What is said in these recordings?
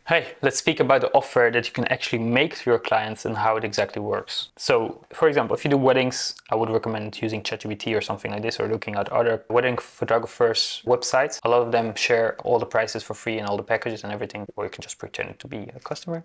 Hey, let's speak about the offer that you can actually make to your clients and how it exactly works. So, for example, if you do weddings, I would recommend using ChatGPT or something like this, or looking at other wedding photographers' websites. A lot of them share all the prices for free and all the packages and everything, or you can just pretend to be a customer.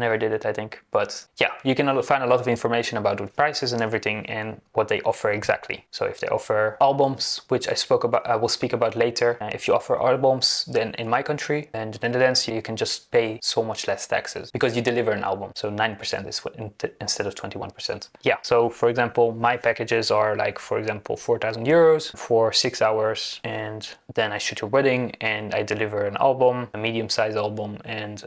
Never did it, I think. But yeah, you can find a lot of information about the prices and everything and what they offer exactly. So if they offer albums, which I will speak about later. If you offer albums, then in my country and the Netherlands, you can just pay so much less taxes because you deliver an album. So 9% is instead of 21%. Yeah. So for example, my packages are like, for example, 4,000 euros for 6 hours. And then I shoot your wedding and I deliver an album, a medium-sized album, and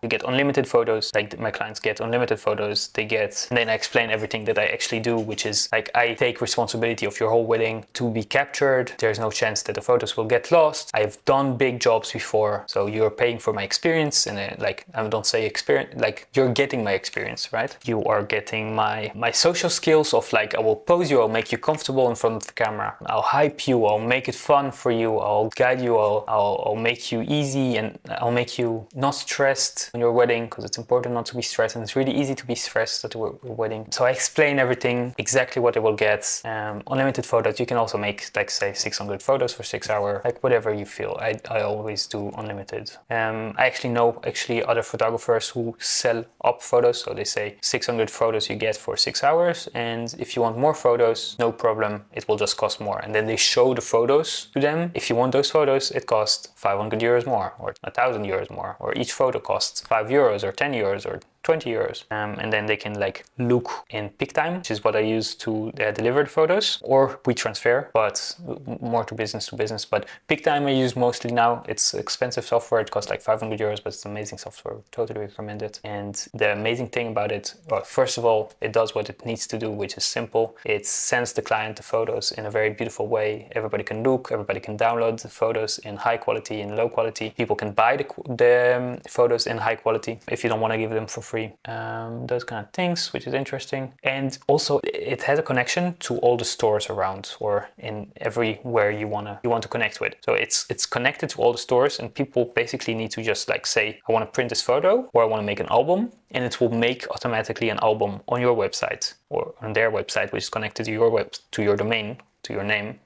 you get unlimited photos. Like my clients get unlimited photos, and then I explain everything that I actually do, which is like I take responsibility of your whole wedding to be captured. There's no chance that the photos will get lost. I've done big jobs before, so you're paying for my experience, and I don't say experience, like you're getting my experience, right? You are getting my social skills of like I will pose you, I'll make you comfortable in front of the camera, I'll hype you, I'll make it fun for you, I'll guide you, I'll make you easy, and I'll make you not stressed on your wedding because it's important not to be stressed, and it's really easy to be stressed at a wedding. So I explain everything, exactly what they will get. Unlimited photos, you can also make like say 600 photos for 6 hours, like whatever you feel. I always do unlimited. I actually know other photographers who sell up photos, so they say 600 photos you get for 6 hours, and if you want more photos, no problem, it will just cost more. And then they show the photos to them. If you want those photos, it costs 500 euros more, or 1,000 euros more, or each photo costs 5 euros or 10 euros or 20 euros. And then they can like look in PicTime, which is what I use to deliver the photos, or WeTransfer, but more to business. But PicTime I use mostly now. It's expensive software. It costs like 500 euros, but it's amazing software. Totally recommend it. And the amazing thing about it, well, first of all, it does what it needs to do, which is simple. It sends the client the photos in a very beautiful way. Everybody can look, everybody can download the photos in high quality, in low quality. People can buy the photos in high quality if you don't want to give them for free. Those kind of things, which is interesting. And also it has a connection to all the stores around, or in everywhere you want to connect with. So it's connected to all the stores, and people basically need to just like say, I want to print this photo, or I want to make an album, and it will make automatically an album on your website or on their website, which is connected to your domain, to your name,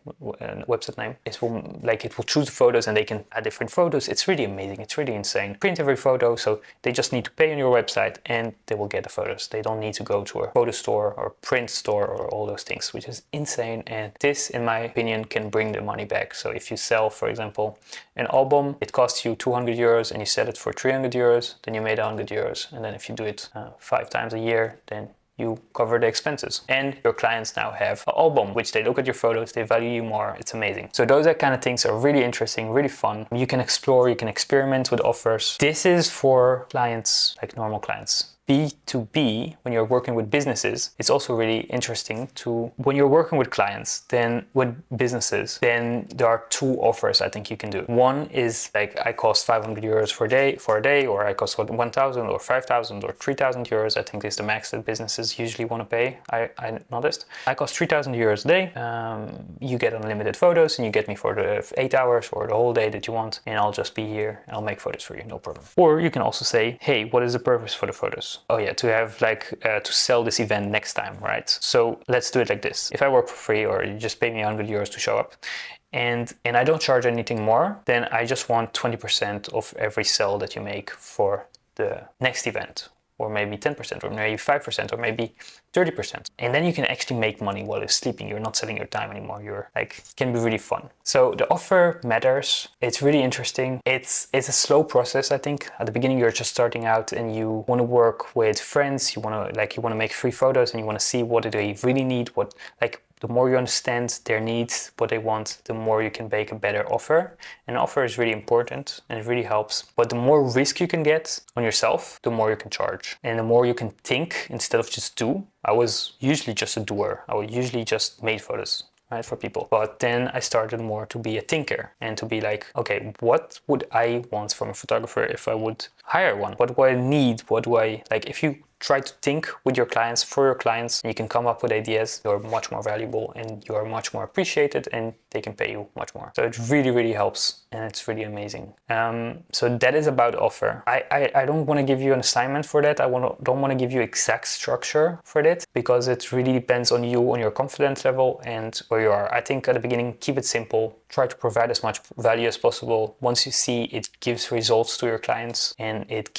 website name. It will choose the photos, and they can add different photos. It's really amazing. It's really insane. Print every photo, so they just need to pay on your website and they will get the photos. They don't need to go to a photo store or print store or all those things, which is insane. And this, in my opinion, can bring the money back. So if you sell, for example, an album, it costs you 200 euros and you sell it for 300 euros, then you made 100 euros. And then if you do it 5 times a year, then you cover the expenses, and your clients now have an album, which they look at your photos, they value you more. It's amazing. So those are kind of things that are really interesting, really fun. You can explore, you can experiment with offers. This is for clients, like normal clients. B2B, when you're working with businesses, it's also really interesting when you're working with clients, then with businesses, then there are 2 offers I think you can do. One is like, I cost 500 euros for a day, or I cost 1,000 or 5,000 or 3,000 euros, I think is the max that businesses usually want to pay. I noticed. I cost 3,000 euros a day. You get unlimited photos, and you get me for the 8 hours or the whole day that you want, and I'll just be here and I'll make photos for you, no problem. Or you can also say, hey, what is the purpose for the photos? Oh yeah, to have to sell this event next time, right? So let's do it like this. If I work for free, or you just pay me 100 euros to show up, and I don't charge anything more, then I just want 20% of every sale that you make for the next event, or maybe 10%, or maybe 5%, or maybe 30%. And then you can actually make money while you're sleeping. You're not selling your time anymore. It can be really fun. So the offer matters. It's really interesting. It's a slow process, I think. At the beginning, you're just starting out and you want to work with friends. You want to make free photos, and you want to see what do they really need, the more you understand their needs, what they want, the more you can make a better offer. An offer is really important and it really helps. But the more risk you can get on yourself, the more you can charge. And the more you can think instead of just do. I was usually just a doer. I would usually just make photos, right, for people. But then I started more to be a thinker and to be like, okay, what would I want from a photographer if I would hire one? What do I need? If you try to think with your clients, for your clients, and you can come up with ideas. You're much more valuable and you're much more appreciated, and they can pay you much more. So it really, really helps, and it's really amazing. So that is about offer. I don't want to give you an assignment for that. Don't want to give you exact structure for that, because it really depends on you, on your confidence level and where you are. I think at the beginning, keep it simple. Try to provide as much value as possible. Once you see it gives results to your clients and it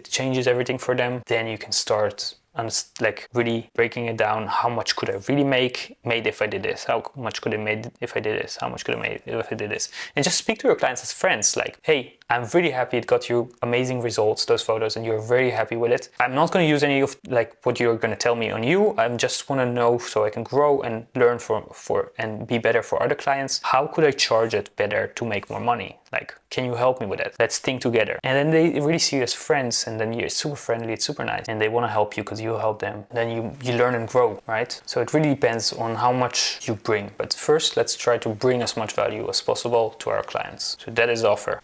changes everything for them, then you can start and like really breaking it down. How much could I really made if I did this? How much could I made if I did this? How much could I made if I did this? And just speak to your clients as friends. Like, hey, I'm really happy it got you amazing results, those photos, and you're very happy with it. I'm not going to use any of like what you're going to tell me on you. I just want to know so I can grow and learn for and be better for other clients. How could I charge it better to make more money? Like, can you help me with that? Let's think together. And then they really see you as friends, and then you're super friendly, it's super nice, and they want to help you because you help them. Then you learn and grow, right? So it really depends on how much you bring. But first, let's try to bring as much value as possible to our clients. So that is the offer.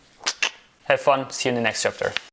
Have fun. See you in the next chapter.